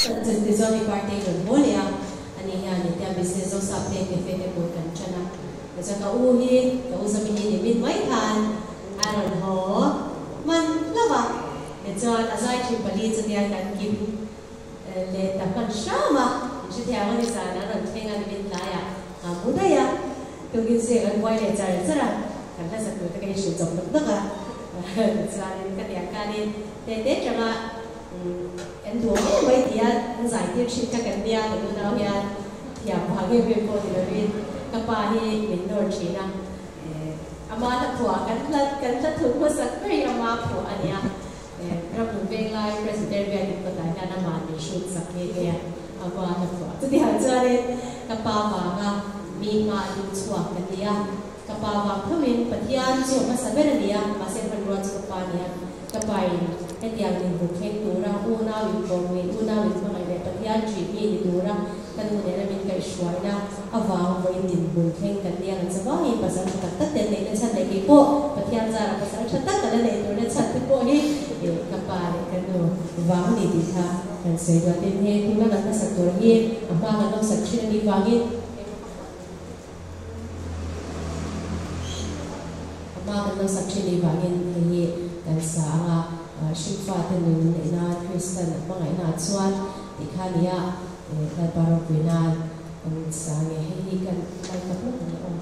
Zoni party don holia ani ya ni ta business o sa pe ke fe ko kan chana sa ka uhi ka usami ni min mai than aron ho man lava e chon azai chi pali chu dia kan kim le ta kan shama chi thia ni sa na ron thenga ni min la ya mudaya to gin se kan wai le char chara kan ta sa ko ta ke shi chom dak ka sa ni ka dia ka ni te changa anh đuổi mấy tia anh giải tiếp chuyện các cái bia của tôi nào hiện hiện vào cái việc của tôi là các bà thì mình nói chuyện là ama đã phù cái là thứ mà rất cái ama phù anh nháรับรู้เวลา president เวียนก็ได้งานมาในชุดสักนี้เนี่ยama đã phùตัวที่หาเจอเนี่ยกับป้าว่ามีงานดูช่วงกันเนี่ยกับป้าว่าเขาเป็นปฏิญาณเชื่อมาสักเรื่องเนี่ยมาเซ็นเป็นวันสุดท้ายเนี่ยกับไปให้เดียงหนึ่งบุคคลตัวเราอูน่าวิปมีอูน่าวิปมาในปฏิญาณจีบีในตัวเรากันวันนี้เราเป็นการช่วยนะเอาวางไว้ดินบุคคลกันเดียงจะว่าให้ภาษาชาติตัดเด่นในชั้นในกี่โป้ปฏิญาณจะภาษาชาติตัดกันในตัวในชั้นที่โป้นี่กับไปกันดูวางดีดีค่ะกันเสียด้วยที่นี่ที่ว่ากันสักตัวนี้อาบ้ากันต้องสักชิ้นนี้วางนี้อาบ้ากันต้องสักชิ้นนี้วางนี้ที่กันสาชิฟาเป็นหนึ่งในนาคริสตันบางไงนาชวนที่ข้านี้ในบารมีนากันสาเงให้กันไปกับลูกนี้อ่ะ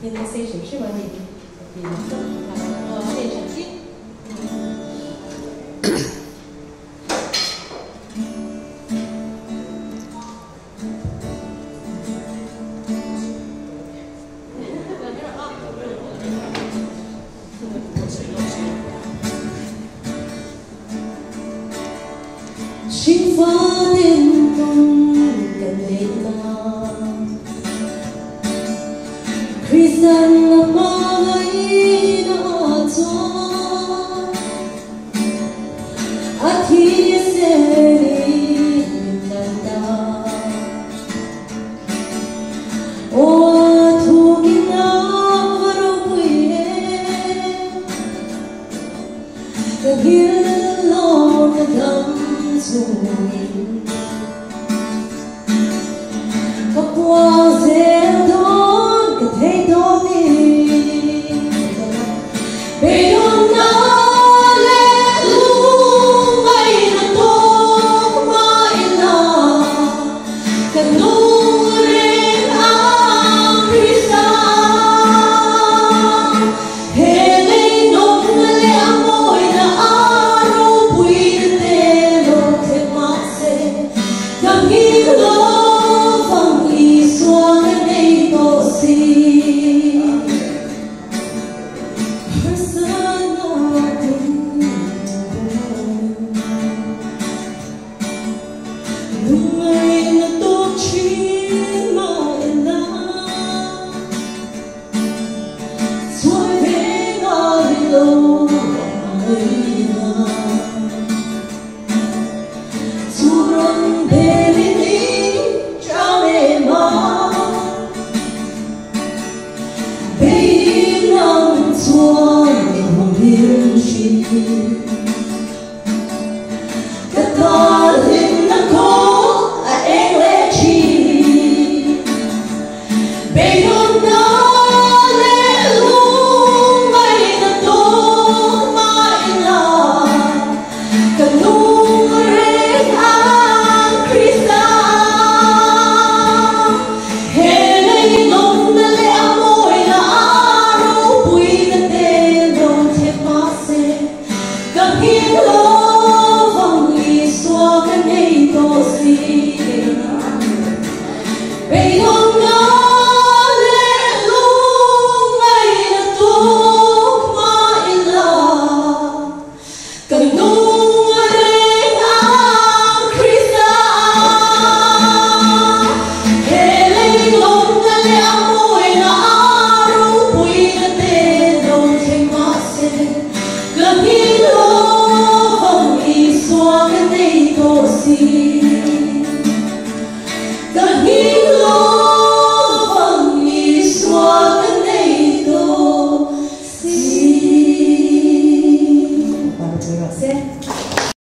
现在谁是吧？你，变成金。心发电动跟雷达。Kristen magai na cho athi seri tanda o thu kina varo puye the hill lord the dam swing kapwa zero Hey, Tommy, they don't know let you wait a talk my love. Can no rain on Krista. Hey, they don't let a boy na aro puite lo que mase. Come here, love, from East One and Maple Sea. Hãy subscribe